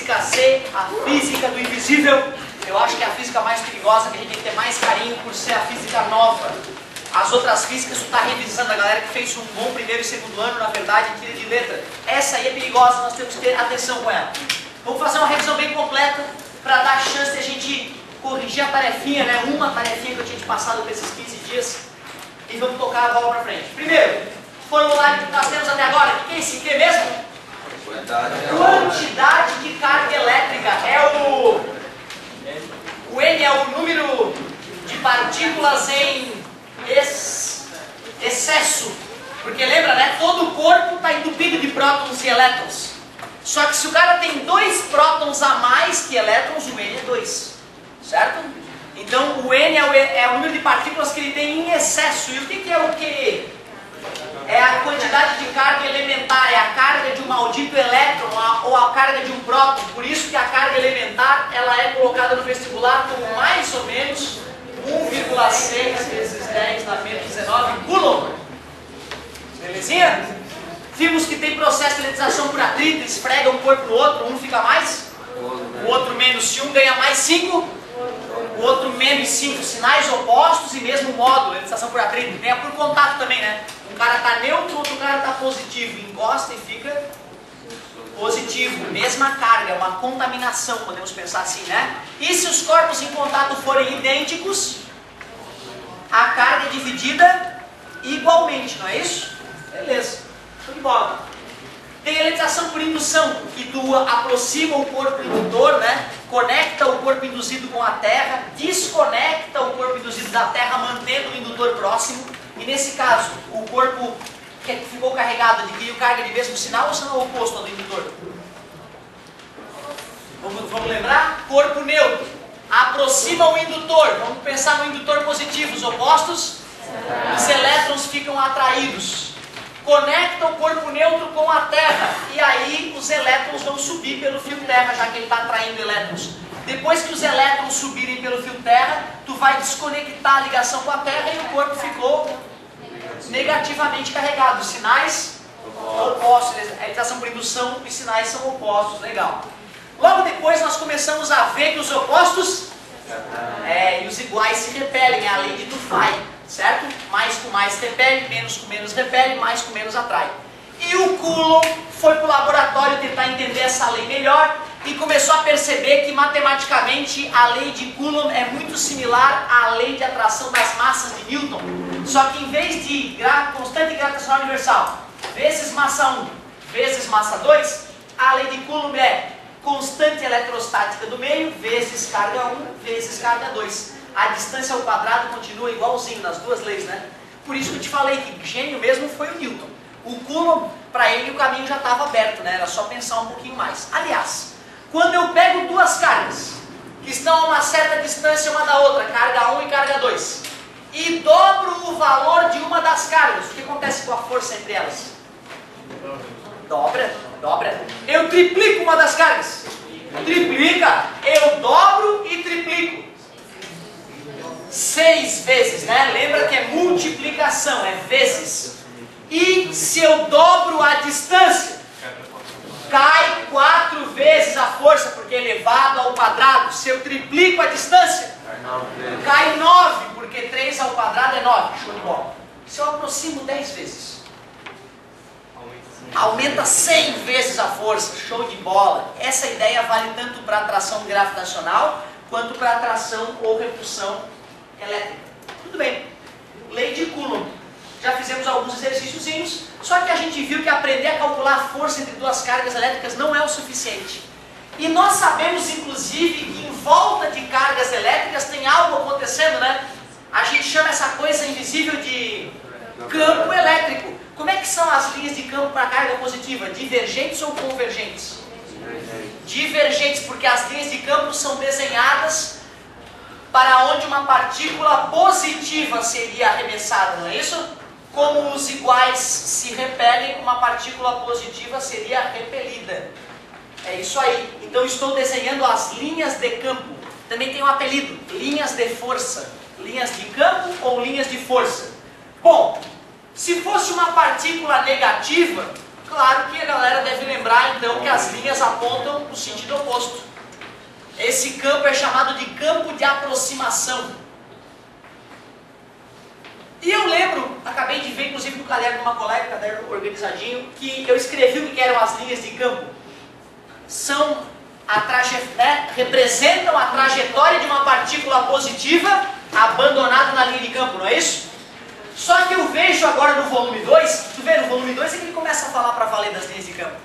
física C, a física do invisível. Eu acho que é a física mais perigosa, que a gente tem que ter mais carinho por ser a física nova. As outras físicas tu está revisando, a galera que fez um bom primeiro e segundo ano, na verdade, tira de letra. Essa aí é perigosa, nós temos que ter atenção com ela. Vamos fazer uma revisão bem completa para dar chance de a gente corrigir a tarefinha, né? Uma tarefinha que eu tinha te passado por esses 15 dias. E vamos tocar a bola para frente. Primeiro, formulário que nós temos até agora. O que é esse aqui mesmo? Quantidade de carga elétrica. O N é o número de partículas em excesso. Porque lembra, né? Todo o corpo está entupido de prótons e elétrons. Só que se o cara tem 2 prótons a mais que elétrons, o N é 2. Certo? Então o N é o número de partículas que ele tem em excesso. E o que é o QE? É a quantidade de carga elementar, é a carga de um maldito elétron ou a carga de um próton. Por isso que a carga elementar ela é colocada no vestibular como mais ou menos 1,6 vezes 10 na menos 19 coulomb. Belezinha? Vimos que tem processo de electrização por atrito, esfrega um corpo no outro, um fica mais, o outro menos. Se um ganha mais 5, o outro menos 5, sinais opostos e mesmo módulo, electrização por atrito. Ganha por contato também, né? Um cara está neutro, outro cara está positivo, encosta e fica positivo. Mesma carga, uma contaminação, podemos pensar assim, né? E se os corpos em contato forem idênticos, a carga é dividida igualmente, não é isso? Beleza, tudo de bola. Tem electrização por indução, que tu aproxima o corpo indutor, né? Conecta o corpo induzido com a Terra, desconecta o corpo induzido da Terra, mantendo o indutor próximo. E nesse caso, o corpo que ficou carregado adquiriu carga de mesmo sinal ou sinal oposto ao do indutor? Vamos lembrar? Corpo neutro. Aproxima o indutor. Vamos pensar no indutor positivo. Os opostos? Os elétrons ficam atraídos. Conecta o corpo neutro com a Terra. E aí os elétrons vão subir pelo fio Terra, já que ele está atraindo elétrons. Depois que os elétrons subirem pelo fio Terra, tu vai desconectar a ligação com a Terra e o corpo ficou negativamente carregado. Os sinais opostos. A electrização por indução, os sinais são opostos. Legal. Logo depois nós começamos a ver que os opostos e os iguais se repelem. É a lei de Dufay, certo? Mais com mais repele, menos com menos repele, mais com menos atrai. E o Coulomb foi para o laboratório tentar entender essa lei melhor e começou a perceber que matematicamente a lei de Coulomb é muito similar à lei de atração das massas de Newton. Só que em vez de constante gravitacional universal vezes massa 1 vezes massa 2, a lei de Coulomb é constante eletrostática do meio vezes carga 1 vezes carga 2. A distância ao quadrado continua igualzinho nas duas leis, né? Por isso que eu te falei que gênio mesmo foi o Newton. O Coulomb, para ele o caminho já estava aberto, né? Era só pensar um pouquinho mais. Aliás, quando eu pego duas cargas que estão a uma certa distância uma da outra, carga 1 e carga 2, e dobro o valor de uma das cargas, o que acontece com a força entre elas? Dobra. Eu triplico uma das cargas. Triplica. Eu dobro e triplico. 6 vezes, né? Lembra que é multiplicação, é vezes. E se eu dobro a distância, cai 4 vezes a força, porque é elevado ao quadrado. Se eu triplico a distância, cai 9, porque 3 ao quadrado é 9. Show de bola. Se eu aproximo 10 vezes, aumenta 100 vezes a força. Show de bola. Essa ideia vale tanto para atração gravitacional quanto para atração ou repulsão elétrica. Tudo bem. Lei de Coulomb. Já fizemos alguns exercíciozinhos, só que a gente viu que aprender a calcular a força entre duas cargas elétricas não é o suficiente. E nós sabemos, inclusive, que em volta de cargas elétricas tem algo acontecendo, né? A gente chama essa coisa invisível de campo elétrico. Como é que são as linhas de campo para carga positiva? Divergentes ou convergentes? Divergentes, porque as linhas de campo são desenhadas para onde uma partícula positiva seria arremessada, não é isso? Como os iguais se repelem, uma partícula positiva seria repelida. É isso aí. Então estou desenhando as linhas de campo. Também tem um apelido, linhas de força. Linhas de campo ou linhas de força. Bom, se fosse uma partícula negativa, Claro que a galera deve lembrar então que as linhas apontam no sentido oposto. Esse campo é chamado de campo de aproximação. E eu lembro, acabei de ver inclusive no caderno de uma colega, caderno organizadinho, que eu escrevi o que eram as linhas de campo. São representam a trajetória de uma partícula positiva abandonada na linha de campo, não é isso? Só que eu vejo agora no volume 2, tu vê, no volume 2 é que ele começa a falar para valer das linhas de campo.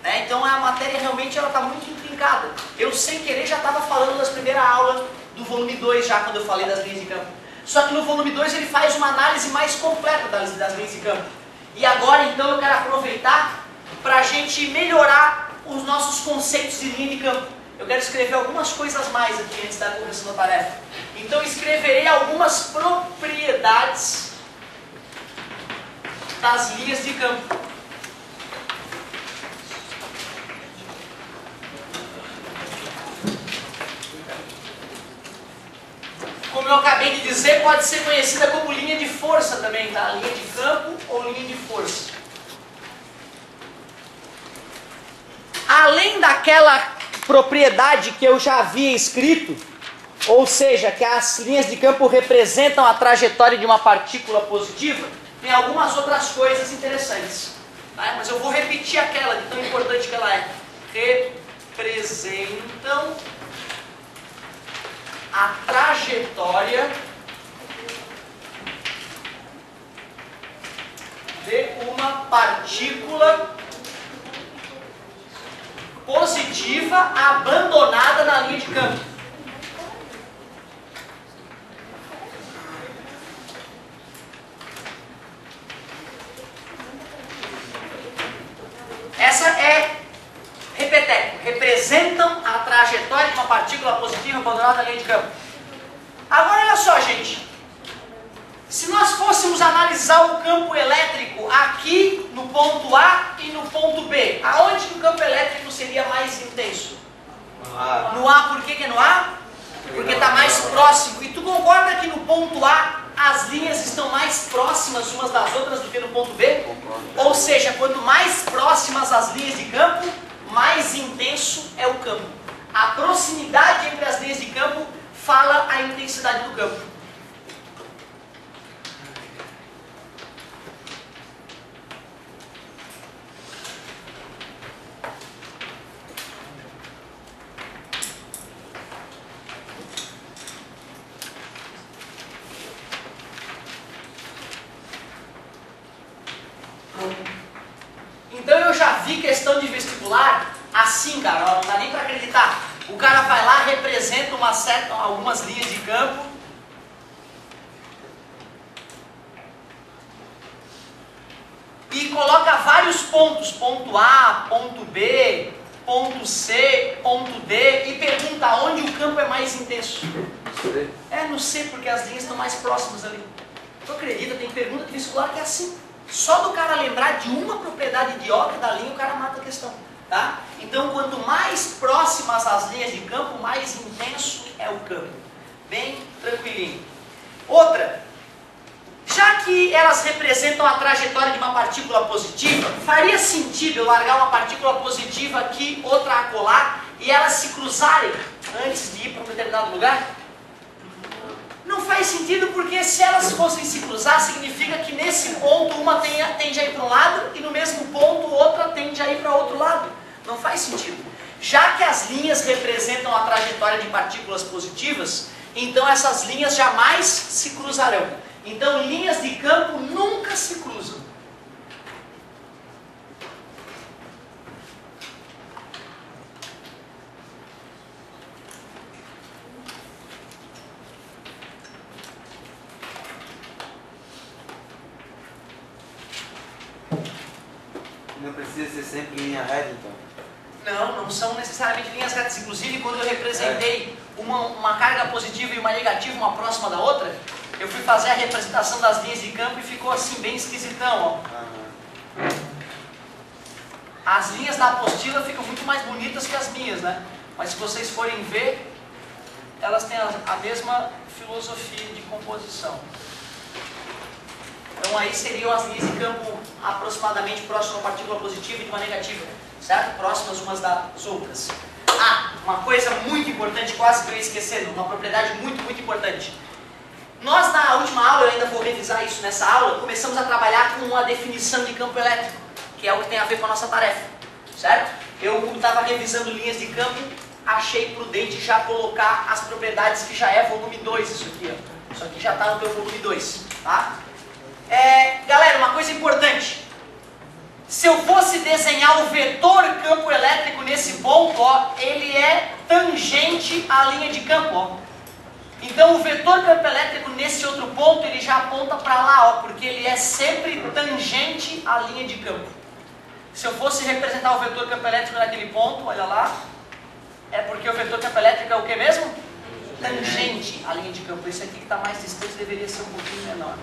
Né? Então a matéria realmente está muito intrincada. Eu sem querer já estava falando das primeiras aulas do volume 2 já quando eu falei das linhas de campo. Só que no volume 2 ele faz uma análise mais completa das linhas de campo. E agora então eu quero aproveitar para a gente melhorar os nossos conceitos de linha de campo. Eu quero escrever algumas coisas mais aqui antes da correção da tarefa. Então escreverei algumas propriedades das linhas de campo. Como eu acabei de dizer, pode ser conhecida como linha de força também, tá? Linha de campo ou linha de força. Além daquela propriedade que eu já havia escrito, ou seja, que as linhas de campo representam a trajetória de uma partícula positiva, tem algumas outras coisas interessantes. Tá? Mas eu vou repetir aquela, de tão importante que ela é. Representam a trajetória de uma partícula positiva abandonada na linha de campo. Essa é repeteco. Representam a trajetória de uma partícula positiva abandonada na linha de campo. Agora olha só, gente. Se nós fôssemos analisar o campo elétrico aqui no ponto A e no ponto B, aonde que o campo elétrico seria mais intenso? No A. Por que é no A? Porque está mais próximo. E tu concorda que no ponto A as linhas estão mais próximas umas das outras do que no ponto B? Ou seja, quanto mais próximas as linhas de campo, mais intenso é o campo. A proximidade entre as linhas de campo fala a intensidade do campo. Então eu já vi questão de vestibular assim, cara, ó, não dá nem para acreditar. O cara vai lá, representa algumas linhas de campo e coloca vários pontos, ponto A, ponto B, ponto C, ponto D, e pergunta onde o campo é mais intenso. No C, porque as linhas estão mais próximas ali. Tu acredita, tem pergunta de vestibular que é assim. Só do cara lembrar de uma propriedade idiota da linha, o cara mata a questão. Tá? Então, quanto mais próximas as linhas de campo, mais intenso é o campo. Bem tranquilinho. Outra, já que elas representam a trajetória de uma partícula positiva, faria sentido eu largar uma partícula positiva aqui, outra acolá, e elas se cruzarem antes de ir para um determinado lugar? Não faz sentido, porque se elas fossem se cruzar, significa que nesse ponto uma tende a ir para um lado e no mesmo ponto outra tende a ir para outro lado. Não faz sentido. Já que as linhas representam a trajetória de partículas positivas, então essas linhas jamais se cruzarão. Então linhas de campo nunca se cruzam. Não precisa ser sempre linha reta, então? Não são necessariamente linhas retas. Inclusive, quando eu representei uma carga positiva e uma negativa, uma próxima da outra, eu fui fazer a representação das linhas de campo e ficou assim, bem esquisitão. Ó. As linhas da apostila ficam muito mais bonitas que as minhas, né? Mas se vocês forem ver, elas têm a mesma filosofia de composição. Então aí seriam as linhas de campo aproximadamente próximas a uma partícula positiva e de uma negativa, certo? Próximas umas das outras. Ah, uma coisa muito importante, quase que eu ia esquecendo, uma propriedade muito importante. Nós na última aula, eu ainda vou revisar isso nessa aula, começamos a trabalhar com a definição de campo elétrico, que é o que tem a ver com a nossa tarefa, certo? Eu, como estava revisando linhas de campo, achei prudente já colocar as propriedades que já é volume 2, isso aqui, ó. Isso aqui já está no teu volume 2, tá? Galera, uma coisa importante. Se eu fosse desenhar o vetor campo elétrico nesse ponto, ó, ele é tangente à linha de campo, ó. Então o vetor campo elétrico nesse outro ponto, ele já aponta para lá, ó, porque ele é sempre tangente à linha de campo. Se eu fosse representar o vetor campo elétrico naquele ponto, olha lá, é porque o vetor campo elétrico é o que mesmo? Tangente à linha de campo. Esse aqui que está mais distante deveria ser um pouquinho menor.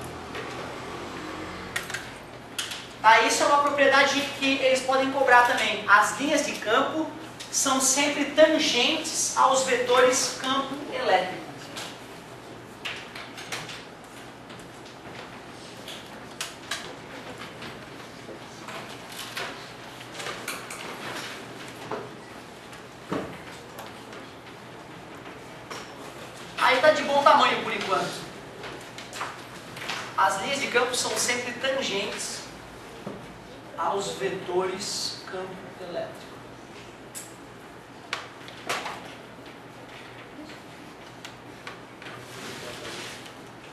Isso é uma propriedade que eles podem cobrar também. As linhas de campo são sempre tangentes aos vetores campo elétrico. Aí está de bom tamanho por enquanto. As linhas de campo são sempre tangentes aos vetores campo elétrico.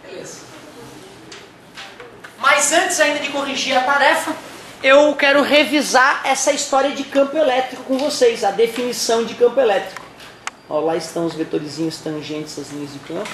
Beleza. Mas antes ainda de corrigir a tarefa, eu quero revisar essa história de campo elétrico com vocês, a definição de campo elétrico. Ó, lá estão os vetorizinhos tangentes às linhas de campo.